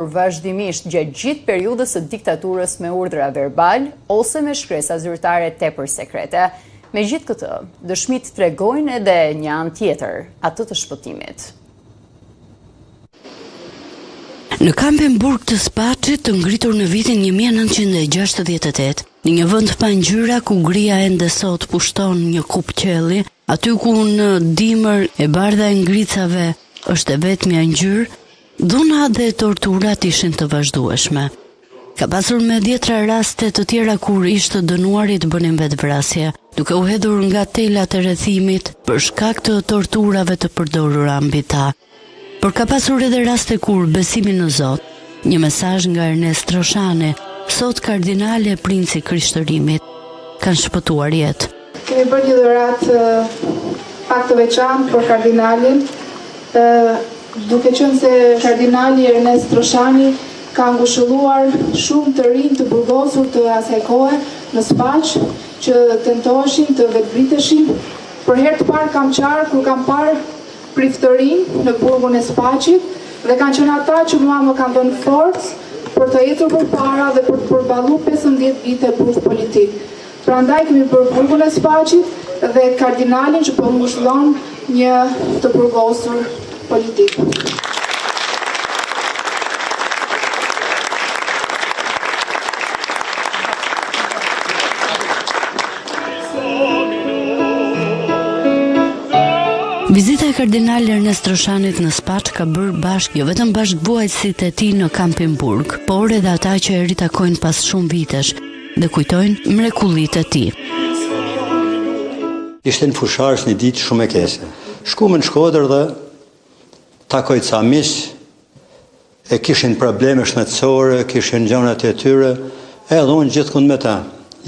vazhdimisht gjatë gjithë periudhës së diktaturës me urdhra verbal ose me shkresa zyrtare tepër sekrete. Me gjithë këtë, dëshmit tregojnë edhe një anë tjetër, atë të shpëtimit. Në kampin burg të Spaçit, të ngritur në vitin 1968, në një vend pa ngjyra ku gria ende sot pushton një kup qelli, aty ku në dimër e bardha e ngricave është e vetmja ngjyrë, dhuna dhe torturat ishin të vazhdueshme. Ka pasur me 10 raste të tjera kur ishte dënuarit bënin vetvrasje, duke u hedhur nga telat e rrethimit për shkak të torturave të përdorura mbi ta. Por ka pasur edhe raste kur besimi në Zot, një mesazh nga Ernest Roshani, sot kardinale princi Krishtërimit, kanë shpëtuar jetë. Kemi bërë një dhuratë pak të veçantë për kardinalin, duke qenë se kardinali Ernest Roshani ka ngushëlluar shumë të rinj të burgosur të asaj kohe në Spaç që tentoheshin të vetbriteshin. Për herë të parë kam qarë kur kam parë priftërinë në burgun e Spaçit dhe kanë qenë ata që mua më kanë dhënë forcë për të jetur përpara dhe për të përballuar 15 vite burg politik. Prandaj kemi bërë burgun e Spaçit dhe kardinalin që po ngushëllon një të burgosur politik. Vizita e kardinal Ernest Roshanit në Spaç ka bërë bashkë jo vetëm bashkëvuajtësit e tij në kampin burg, por edhe ata që e ritakojnë pas shumë vitesh dhe kujtojnë mrekullitë e tij. Ishte në Fusharës një ditë shumë e keqe. Shkuam në Shkodër dhe takoj ca miq, e kishin probleme shëndetësore, kishin gjanat e tyre, edhe unë gjithkund me ta.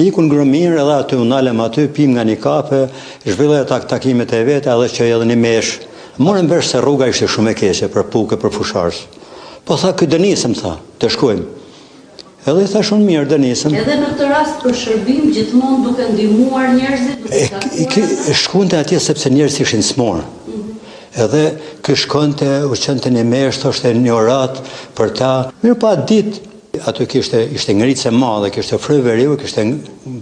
Ikun grëmirë edhe aty unalem aty, pim nga një kafe, zhvilloj takimet e vete edhe që edhe një mesh. Morëm vesh se rruga ishte shumë e keqe për Puke, për Fusharës. Po tha, ky dënisëm, tha, të shkojmë. Edhe i tha shumë mirë, dënisëm. Edhe në këtë rast për shërbim gjithmonë duke ndihmuar njerëzit, shkonte atje sepse njerëzit ishin smor. Edhe ky shkonte, u qënte një mesh, thoshte një orat për ta. Mirë pa ditë, aty ishte ngritës e madhe, kishte fry veriu, kishte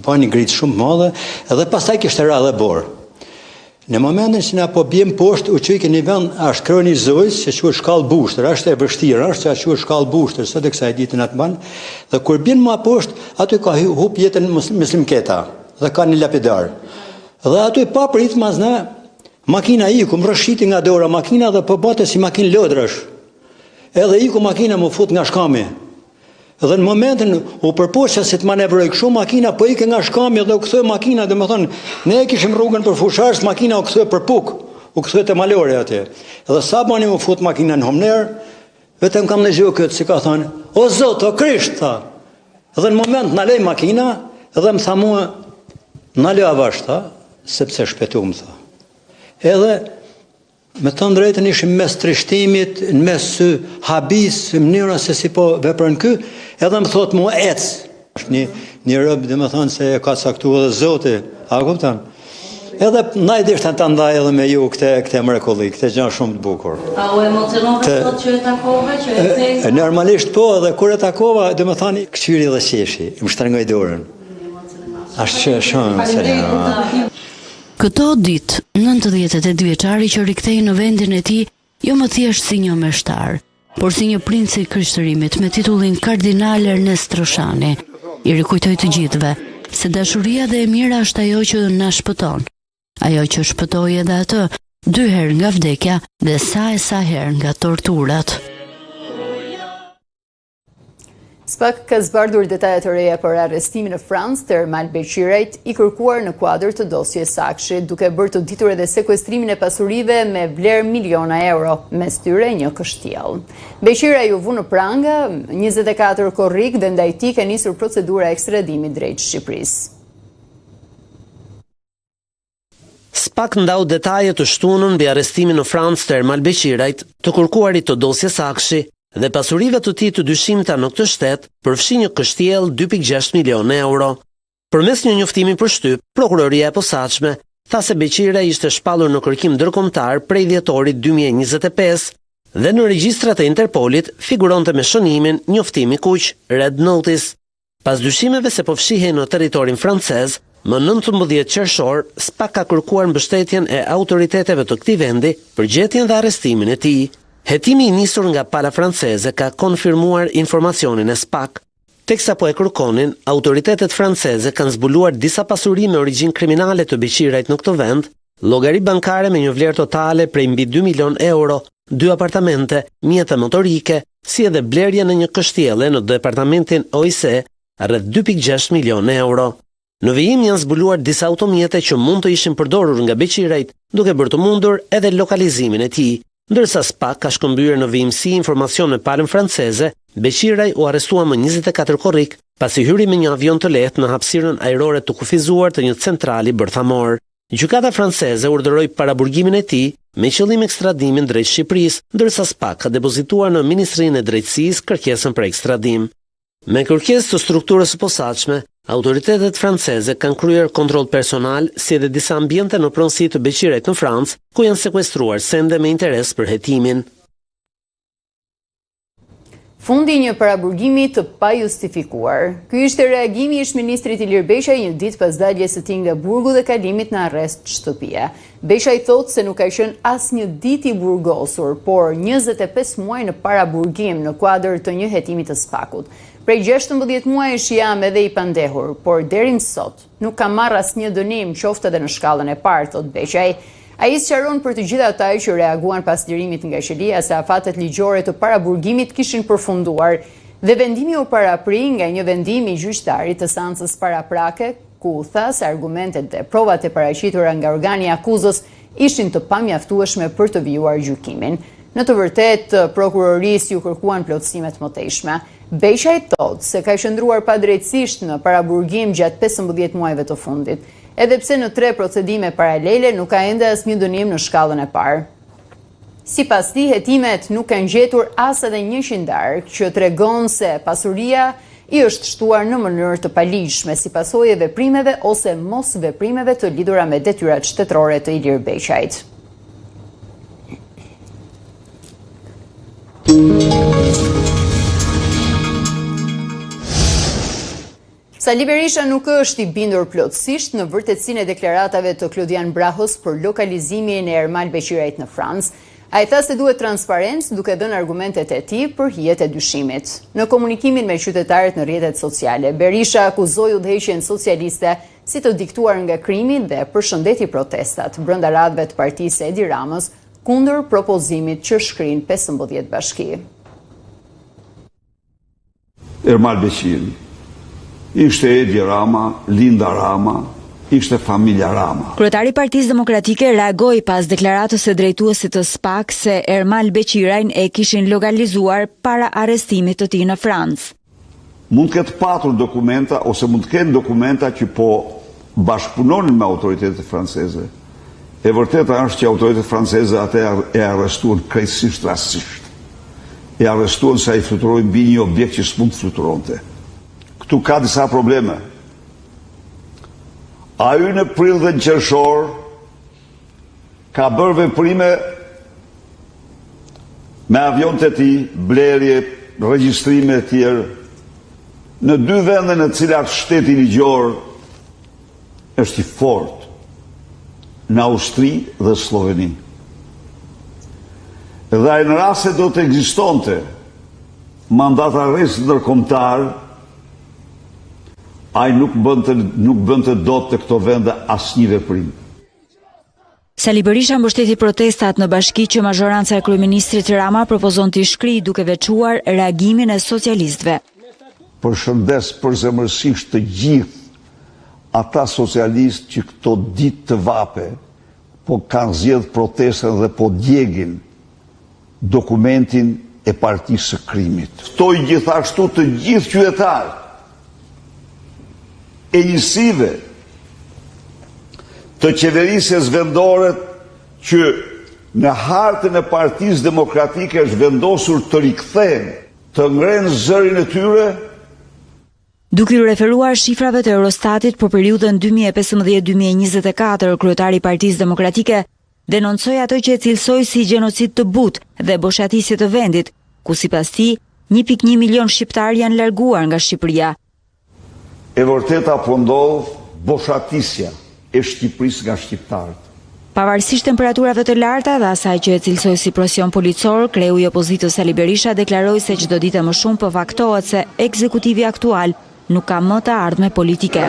bën një ngritës shumë madhe, edhe pastaj kishte ra dhe borë. Në momentin që na po bjem poshtë, u çuik në vend as kroni zojës, që quhet shkallë bushtër, është e vështirë, është që quhet shkallë bushtër, sot e kësaj ditën atë ban, dhe kur bjen më poshtë, aty ka hub jetën muslimketa, dhe ka një lapidar. Dhe aty pa prit mazna, makina iku, më rrshiti nga dora makina dhe po bate si makinë lodrash. Edhe iku makina më fut nga shkami. Dhe në momentin u përpoqja se të manevroj kështu makina po ike nga shkami dhe u kthye makina, domethënë ne e kishim rrugën për Fusharës, makina u kthye për Puk, u kthye te Malori atje. Edhe sa bani u fut makina në Homner, vetëm kam dëgjuar këtë si ka thënë, o Zot, o Krisht, tha. Dhe në moment na lej makina dhe më tha mua, na lë avash, tha, sepse shpëtuam, tha. Edhe me të drejtën ishim mes trishtimit, në mes habis, mënyra se si po veprën ky, edhe më thot mua ec. Është një rob, domethënë se ka caktuar edhe Zoti, a kupton? Edhe na i dishte ta ndaj edhe me ju këtë mrekulli, këtë gjë shumë të bukur. A u emocionove sot që e takove, që e thej? Normalisht po, edhe kur e takova, domethënë kçyri dhe qeshi, më shtrëngoi dorën. Ashtu shumë. Këto ditë, 98 vjeçari që rikthej në vendin e tij, jo më thjesht si një meshtar, por si një princ i Krishtërimit me titullin Kardinal Ernest Roshani, i rikujtoi të gjithëve se dashuria dhe e mira është ajo që na shpëton, ajo që shpëtoi edhe atë 2 herë nga vdekja dhe sa herë nga torturat. SPAK ka zbardhur detajet të reja për arrestimin në Francë të Ermal Beqirajt, i kërkuar në kuadër të dosjes Sakshi, duke bërë të ditur edhe sekuestrimin e pasurive me vlerë miliona euro, mes tyre një kështjell. Beqiraj u vu në pranga, 24 korrik dhe ndaj tij ka nisur procedura ekstradimi drejt Shqipërisë. SPAK ndau detajet të shtunën mbi arrestimin në Francë të Ermal Beqirajt, të kërkuarit të dosjes Sakshi, dhe pasurive të tij të dyshimta në këtë shtet përfshi një kështjell 2.6 milionë euro. Përmes një njoftimi për shtyp, prokuroria e posaçme tha se Beqiraj ishte shpallur në kërkim ndërkombëtar prej dhjetorit 2025 dhe në regjistrat e Interpolit figuronte me shënimin njoftimi kuq Red Notice. Pas dyshimeve se po fshihej në territorin francez, më 19 qershor, SPAK ka kërkuar mbështetjen e autoriteteve të këtij vendi për gjetjen dhe arrestimin e tij. Hetimi i nisur nga pala franceze ka konfirmuar informacionin e SPAK. Teksa po e kërkonin, autoritetet franceze kanë zbuluar disa pasuri me origjinë kriminale të Beqirajt në këtë vend, llogari bankare me një vlerë totale prej mbi 2 milion euro, 2 apartamente, mjete motorike, si edhe blerje në një kështjelle në departamentin OIC, rreth 2.6 milion euro. Në vijim janë zbuluar disa automjete që mund të ishin përdorur nga Beqirajt, duke bërë të mundur edhe lokalizimin e tij. Ndërsa SPAK ka shkëmbyer në vijimsi informacion me palën franceze, Beqiraj u arrestua më 24 korrik, pasi hyri me një avion të lehtë në hapësirën ajrore të kufizuar të një centrali bërthamor. Gjykata franceze urdhëroi paraburgimin e tij me qëllim ekstradimin drejt Shqipërisë, ndërsa SPAK ka depozituar në Ministrinë e Drejtësisë kërkesën për ekstradim. Me kërkesë të strukturës së posaçme, autoritetet franceze kanë kryer kontroll personal si edhe disa ambiente në pronësi të Beqirajt në Francë, ku janë sekuestruar sende me interes për hetimin. Fundi një paraburgimi të pajustifikuar. Ky ishte reagimi i ish-ministrit Ilir Beshaj një ditë pas daljes së tij nga burgu dhe kalimit në arrest shtëpia. Beshaj thotë se nuk ka qenë asnjë ditë i burgosur, por 25 muaj në paraburgim në kuadër të një hetimi të SPAK-ut. Prej 16 muajsh jam edhe i pandehur, por deri më sot nuk kam marrë asnjë dënim, qoftë edhe në shkallën e parë, thotë Beshaj. Ai sqaron për të gjithë ata që reaguan pas lirimit nga Qelia se afatet ligjore të paraburgimit kishin përfunduar dhe vendimi u parapri nga një vendim i gjyqtarit të seancës paraprake, ku tha se argumentet dhe provat e paraqitura nga organi i akuzës ishin të pamjaftueshme për të vijuar gjykimin. Në të vërtetë, prokurorisë ju kërkuan plotësimet mëtejshme. Beshaj thotë se ka qëndruar padrejtësisht në paraburgim gjatë 15 muajve të fundit, edhe pse në 3 procedime paralele nuk ka ende asnjë dënim në shkallën e parë. Sipas tij, hetimet nuk kanë gjetur as edhe një qindark që tregon se pasuria i është shtuar në mënyrë të paligjshme si pasojë e veprimeve ose mos veprimeve të lidhura me detyrat shtetërore të Ilir Beshajt. Sali Berisha nuk është i bindur plotësisht në vërtetësinë e deklaratave të Klodian Brahos për lokalizimin e Ermal Beqirajt në Francë. Ai tha se duhet transparencë duke dhënë argumentet e tij për hijet e dyshimit. Në komunikimin me qytetarët në rrjetet sociale, Berisha akuzoi udhëheqjen socialiste si të diktuar nga krimi dhe përshëndeti protestat brenda radhëve të partisë së Edi Ramës kundër propozimit që shkrin 15 bashki. Ermal Beqiri ishte Edi Rama, Linda Rama, ishte familja Rama. Kryetari i Partisë Demokratike reagoi pas deklaratës së drejtuesit të SPAK se Ermal Beqirajn e kishin lokalizuar para arrestimit të tij në Francë. Mund të ketë patur dokumenta ose mund të kenë dokumenta që po bashkëpunonin me autoritetet franceze. E vërteta është që autoritetet franceze atë e arrestuan krejtësisht rastësisht. E arrestuan sa i fluturoi mbi një objekt që s'mund të fluturonte. Këtu ka disa probleme. A y në prill dhe në qershor ka bërë veprime me avionët e tij, blerje, regjistrime e tjerë në 2 vende në të cilat shteti ligjor është i fortë, në Austri dhe Sloveni. Dhe ai në rast se do të ekzistonte mandat arresti ndërkombëtar, ai nuk bënte dot të këto vende asnjë veprim. Sali Berisha mbështeti protestat në bashki që mazhoranca e kryeministrit Rama propozon të shkrijë duke veçuar reagimin e socialistëve. Përshëndes përzemërsisht të gjithë ata socialistë që këto ditë të vape po kanë zgjedhur protestën dhe po djegin dokumentin e partisë së krimit. Ftoi gjithashtu të gjithë qytetarët e njësive të qeverisjes vendore që në hartën e Partisë Demokratike është vendosur të rikthehen, të ngrenë zërin e tyre. Duke u referuar shifrave të Eurostatit për periudhën 2015-2024, kryetari i Partisë Demokratike denoncoi ato që e cilësoi si gjenocid të butë dhe boshatisje të vendit, ku sipas tij 1.1 milion shqiptar janë larguar nga Shqipëria. E vërteta po ndodh boshatisja e Shqipërisë nga shqiptarët. Pavarësisht temperaturave të larta dhe asaj që e cilësoi si presion policor, kreu i opozitës Sali Berisha deklaroi se çdo ditë më shumë përfaktohet se ekzekutivi aktual nuk ka më të ardhme politike.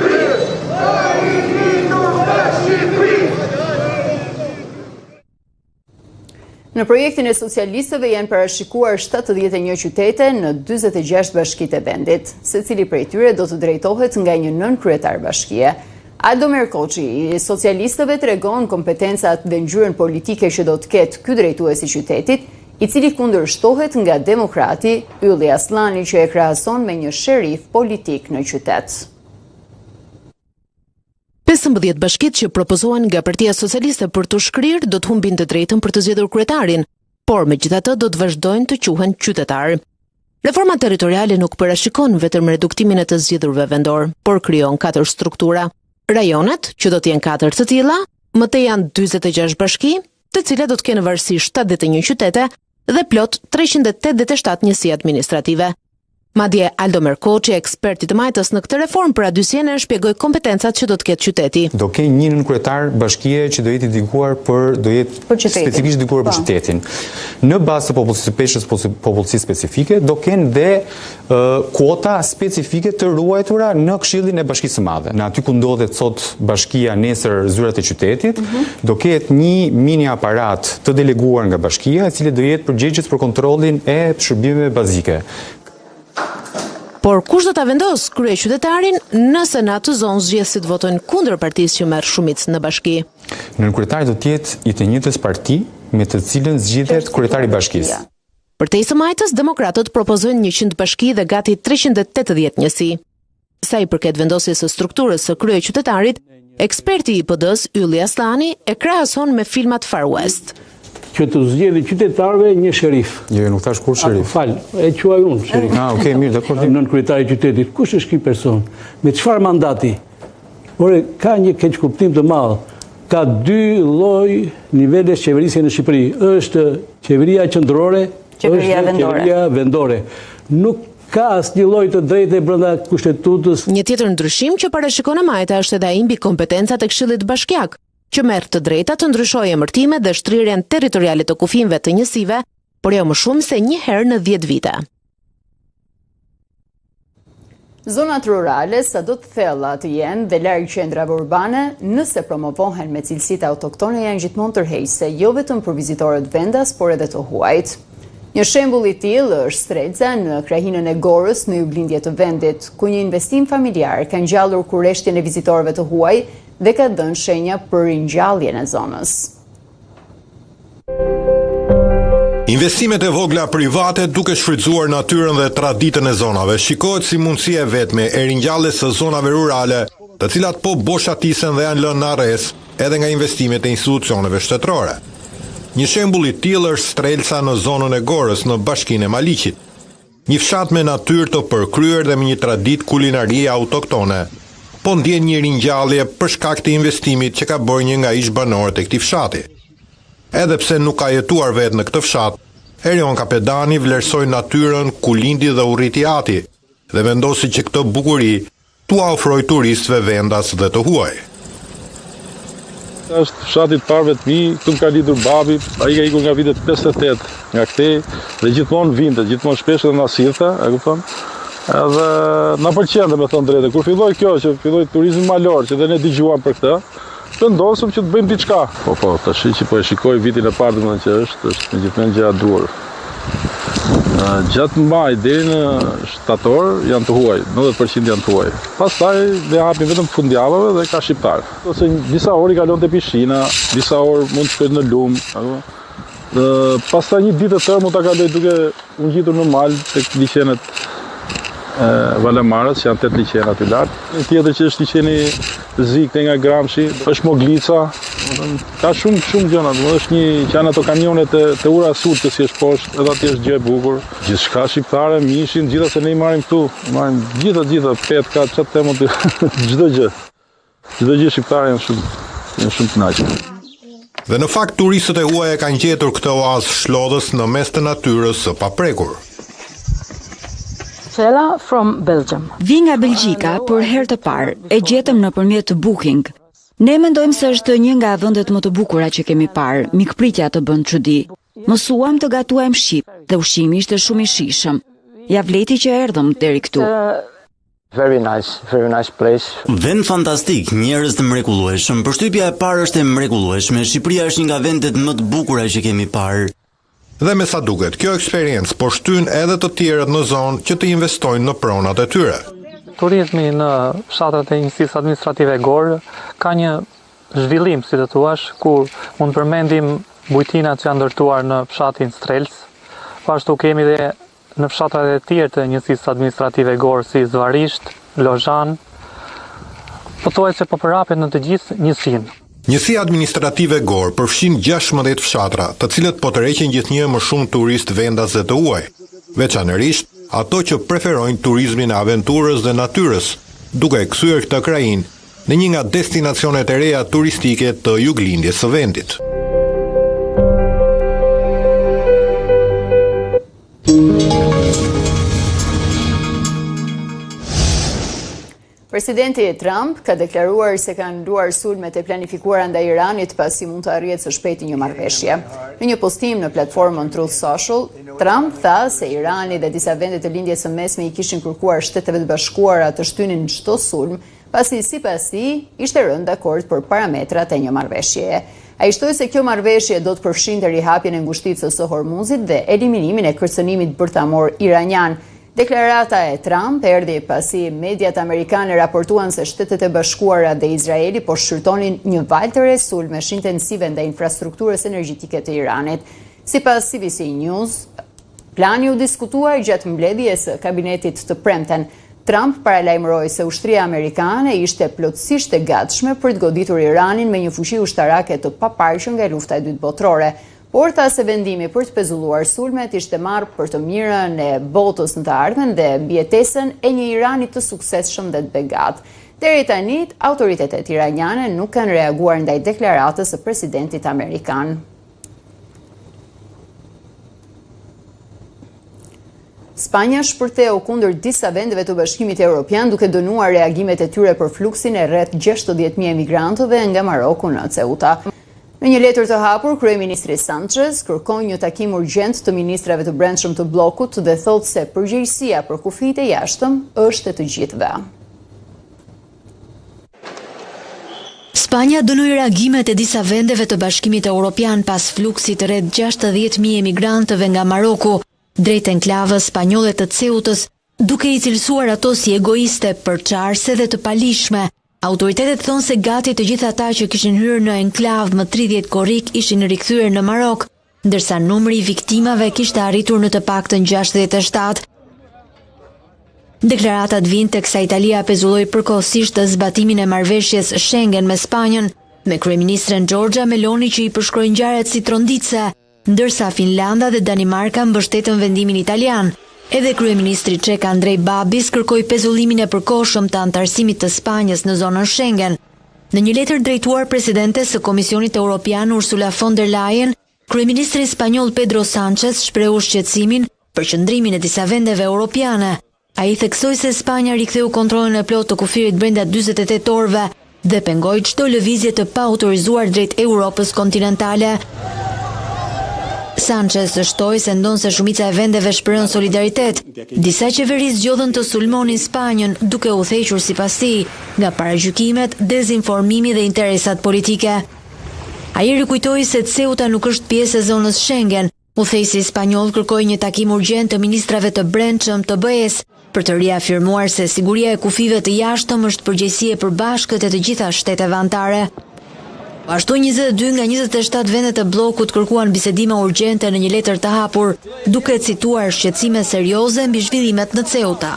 Në projektin e socialistëve janë parashikuar 71 qytete në 46 bashkitë e vendit. Secili prej tyre do të drejtohet nga një nën kryetar bashkie. Aldo Merkoçi i socialistëve tregon kompetencat dhe ngjyrën politike që do të ketë ky drejtues i qytetit, i cili kundërshtohet nga demokrati Ylli Aslani që e krahason me një sherif politik në qytet. 15 bashkitë që propozohen nga Partia Socialiste për të shkrirë do të humbin të drejtën për të zgjedhur kryetarin, por megjithatë do të vazhdojnë të quhen qytetar. Reforma territoriale nuk parashikon vetëm reduktimin e të zgjedhurve vendor, por krijon 4 struktura. Rajonet, që do të jenë 4 të tilla, më tej janë 46 bashki, të cilat do të kenë varësi 71 qytete dhe plot 387 njësi administrative. Madje Aldo Merkoçi, eksperti të majtës në këtë reformë për adysjene, shpjegoi kompetencat që do të ketë qyteti. Do kenë një nën kryetar bashkie që do jetë dedikuar specifikisht dedikuar për qytetin. Në bazë të popullsisë peshës popullsi specifike, do kenë dhe kuota specifike të ruajtura në Këshillin e Bashkisë së Madhe. Në aty ku ndodhet sot bashkia, nesër zyrat e qytetit, do ketë një mini aparat të deleguar nga bashkia, i cili do jetë përgjegjës për kontrollin e shërbimeve bazike. Por kush do ta vendos kryeqytetarin nëse në atë zonë zgjedhësit votojnë kundër partisë që merr shumicën në bashki? Nën kryetari do të jetë i të njëjtës parti me të cilën zgjidhet kryetari i bashkisë. Përtej së majtës, demokratët propozojnë 100 bashki dhe gati 380 njësi. Sa i përket vendosjes së strukturës së kryeqytetarit, eksperti i PD-s Ylli Aslani e krahason me filmat Far West. Që të zgjedhë qytetarëve një sherif. Jo, nuk thash kur sherif. E quaj unë sherif. Okej, mirë, dakor. Nën kryetari i qytetit, kush është ky person? Me çfarë mandati? Ore, ka një keq kuptim të madh. Ka 2 lloj nivelesh qeverisje në Shqipëri. Është qeveria qendrore, qeveria vendore. Nuk ka asnjë lloj të drejtë brenda kushtetutës. Një tjetër ndryshim që parashikon e majta është edhe ai mbi kompetencat e Këshillit Bashkiak, që merr të drejta të ndryshojë emërtime dhe shtrirjen territoriale të kufijve të njësive, por jo më shumë se një herë në 10 vite. Zonat rurale, sa do të thella të jenë dhe larg qendrave urbane, nëse promovohen me cilësitë autoktone, janë gjithmonë tërheqëse, jo vetëm për vizitorët vendas, por edhe të huajt. Një shembull i tillë është Strelca në krahinën e Gorës në juglindje të vendit, ku një investim familjar ka ngjallur kurreshtjen e vizitorëve të huaj dhe ka dhënë shenja për ringjalljen e zonës. Investimet e vogla private duke shfrytzuar natyrën dhe traditën e zonave shikohet si mundësi e vetme e ringjalljes së zonave rurale, të cilat po boshatisen dhe janë lënë në arrest edhe nga investimet e institucioneve shtetërore. Një shembull i tillë është Strelca në zonën e Gorës në bashkinë e Maliqit. Një fshat me natyrë të përkryer dhe me një traditë kulinarie autoktone, po ndjen një ringjallje për shkak të investimit që ka bërë një nga ish banorët e këtij fshati. Edhe pse nuk ka jetuar vetë në këtë fshat, Erion Kapedani vlerësoi natyrën ku lindi dhe u rriti ati dhe vendosi që këtë bukuri t'u ofrojë turistëve vendas dhe të huaj. Është fshati i parëve të mi, këtu ka lidhur babi, ai ka ikur nga vitet 58 nga këtej dhe gjithmonë vinte, gjithmonë shpesh edhe na sillte, e kupton? Edhe na pëlqen, me thënë drejtë. Kur filloi kjo, që filloi turizmi malor, që dhe ne dëgjuam për këtë, vendosëm që të bëjmë diçka. Po, tash që po e shikoj vitin e parë domethënë që është gjithmonë gjë e duhur. Gjatë maj deri në shtator janë të huaj, 90% janë të huaj. Pastaj ne hapim vetëm fundjavave dhe ka shqiptar. Ose disa orë i kalon te pishina, disa orë mund të shkojë në lumë. Pastaj një ditë të tërë mund ta kaloj duke u ngjitur në mal tek liçenet Valemarës, që janë 8 liçena aty lart. Një tjetër që është liçeni Zik nga Gramshi, është Moglica. Ka shumë gjëra, është një që janë ato kamionet të ura sud që si është poshtë, edhe aty është gjë e bukur. Gjithçka shqiptare, mishin, gjitha se ne i marrim këtu. Marrim gjitha, petka, çfarë them çdo gjë. Çdo gjë shqiptare janë shumë të kënaqur. Dhe në fakt turistët e huaj e kanë gjetur këtë oazë shlodhës në mes të natyrës së paprekur. Cela from Belgium. Vi nga Belgjika për herë të parë, e gjetëm nëpërmjet Booking. Ne mendojmë se është një nga vendet më të bukura që kemi parë, mikpritja të bën çudi. Mësuam të gatuajmë shqip dhe ushqimi ishte shumë i shijshëm. Ja vleti që erdhëm deri këtu. Very nice place. Vend fantastik, njerëz të mrekullueshëm. Përshtypja e parë është e mrekullueshme. Shqipëria është një nga vendet më të bukura që kemi parë. Dhe me sa duket, kjo eksperiencë po shtyn edhe të tjerët në zonë që të investojnë në pronat e tyre. Turizmi në fshatrat e njësisë administrative Gorë ka një zhvillim, si të thuash, kur mund përmendim bujtinat që janë ndërtuar në fshatin Strelc. Pashtu kemi dhe në fshatrat e tjerë të njësisë administrative Gorë si Zvarisht, Lozhan, thuaj se po përhapet në të gjithë njësinë. Njësia administrative Gorë përfshin 16 fshatra, të cilët po tërheqin gjithnjë më shumë turist vendas dhe të huaj, veçanërisht ato që preferojnë turizmin e aventurës dhe natyrës, duke kthyer këtë krajinë në një nga destinacionet e reja turistike të juglindjes së vendit. Presidenti Trump ka deklaruar se kanë luar sulmet e planifikuara ndaj Iranit pasi mund të arrihet së shpejti një marrëveshje. Në një postim në platformën Truth Social, Trump tha se Irani dhe disa vende të lindjes së mesme i kishin kërkuar Shteteve të Bashkuara të shtynin çdo sulm, pasi sipas tij ishte rënë dakord për parametrat e një marrëveshjeje. Ai shtoi se kjo marrëveshje do të përfshinte rihapjen e ngushticës së Hormuzit dhe eliminimin e kërcënimit bërtamor iranian. Deklarata e Trump erdhi pasi mediat amerikane raportuan se Shtetet e Bashkuara dhe Izraeli po shqyrtonin një valë të re sulmesh intensive ndaj infrastrukturës energjetike të Iranit. Sipas CBC News, plani u diskutua gjatë mbledhjes së kabinetit të premten. Trump paralajmëroi se ushtria amerikane ishte plotësisht e gatshme për të goditur Iranin me një fuqi ushtarake të paparshme nga lufta e dytë botërore. Por tha se vendimi për të pezulluar sulmet ishte marrë për të mirën e botës në të ardhmen dhe mbjetesën e një Irani të suksesshëm dhe të begat. Deri tani, autoritetet iraniane nuk kanë reaguar ndaj deklaratës së presidentit amerikan. Spanja shpërtheu kundër disa vendeve të Bashkimit Evropian duke dënuar reagimet e tyre për fluksin e rreth 60.000 emigrantëve nga Maroku në Ceuta. Në një letër të hapur, kryeministri Sanchez kërkon një takim urgjent të ministrave të brendshëm të bllokut dhe thotë se përgjegjësia për kufijtë e jashtëm është e të gjithëve. Spanja dënoi reagimet e disa vendeve të Bashkimit Evropian pas fluksit rreth 60.000 emigrantëve nga Maroku drejt enklavës spanjolle të Ceutës, duke i cilësuar ato si egoiste, përçarse dhe të palishme. Autoritetet thonë se gati të gjithë ata që kishin hyrë në enklavë më 30 korrik ishin rikthyer në Marok, ndërsa numri i viktimave kishte arritur në të paktën 67. Deklaratat vijnë teksa Italia pezulloi përkohësisht të zbatimin e marrëveshjes Schengen me Spanjën, me kryeministren Giorgia Meloni që i përshkroi ngjarjet si trondice, ndërsa Finlanda dhe Danimarka mbështetën vendimin italian. Edhe kryeministri çek Andrej Babis kërkoi pezullimin e përkohshëm të antarësimit të Spanjës në zonën Schengen. Në një letër drejtuar presidentes së Komisionit Evropian Ursula von der Leyen, kryeministri spanjoll Pedro Sanchez shprehu shqetësimin për qëndrimin e disa vendeve europiane. Ai theksoi se Spanja riktheu kontrollin e plotë të kufirit brenda 48 orëve dhe pengoi çdo lëvizje të paautorizuar drejt Europës kontinentale. Sanchez shtoi se ndonse shumica e vendeve shprehën solidaritet. Disa qeveri zgjodhen të sulmonin Spanjën duke u thequr sipas tij nga paragjykimet, dezinformimi dhe interesat politike. Ai rikujtoi se Ceuta nuk është pjesë e zonës Schengen. Udhëheqësi spanjoll kërkoi një takim urgjent të ministrave të brendshëm të BE-s për të riafirmuar se siguria e kufive të jashtëm është përgjegjësi e përbashkët e të gjitha shteteve anëtare. Ashtu 22 nga 27 vendet e bllokut kërkuan bisedime urgjente në një letër të hapur, duke cituar shqetësime serioze mbi zhvillimet në Ceuta.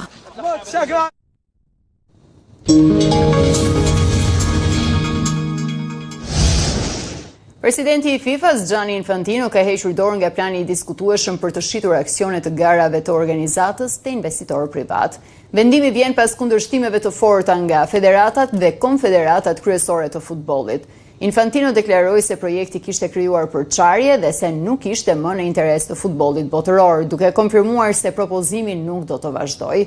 Presidenti i FIFA-s Gianni Infantino ka hequr dorë nga plani i diskutueshëm për të shitur aksione të garave të organizatës te investitorë privat. Vendimi vjen pas kundërshtimeve të forta nga federatat dhe konfederatat kryesore të futbollit. Infantino deklaroi se projekti kishte krijuar për çarje dhe se nuk ishte më në interes të futbollit botëror, duke konfirmuar se propozimi nuk do të vazhdojë.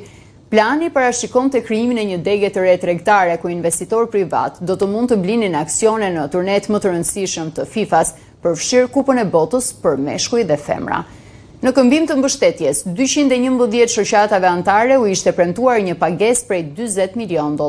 Plani parashikon të krijimin e një dege të re tregtare ku investitor privat do të mund të blinin aksione në turnet më të rëndësishëm të FIFA-s, përfshirë Kupën e Botës për meshkuj dhe femra. Në këmbim të mbështetjes, 211 shoqatave anëtare u ishte premtuar një pagesë prej $40 milion.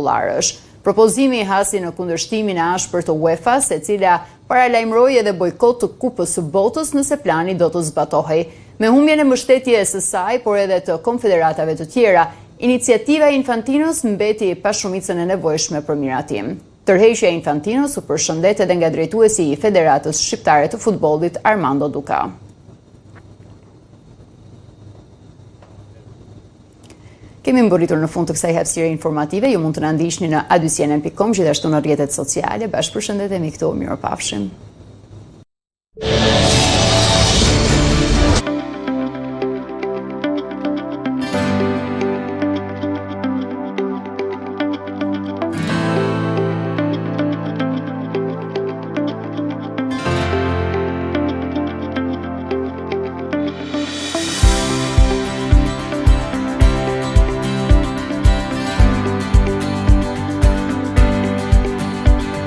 Propozimi i hasi në kundërshtimin e ashpër të UEFA, se cila paralajmëroi edhe bojkot të Kupës së Botës nëse plani do të zbatohej. Me humbjen e mbështetjes së saj, por edhe të konfederatave të tjera, iniciativa e Infantinos mbeti pa shumicën e nevojshme për miratim. Tërheqja e Infantinos u përshëndet edhe nga drejtuesi i Federatës Shqiptare të Futbollit Armando Duka. Kemi mbërritur në fund të kësaj hapësire informative, ju mund të na ndiqni në adysjenen.com, gjithashtu në rrjetet sociale. Bashkëpërshëndetemi këtu, mirupafshim.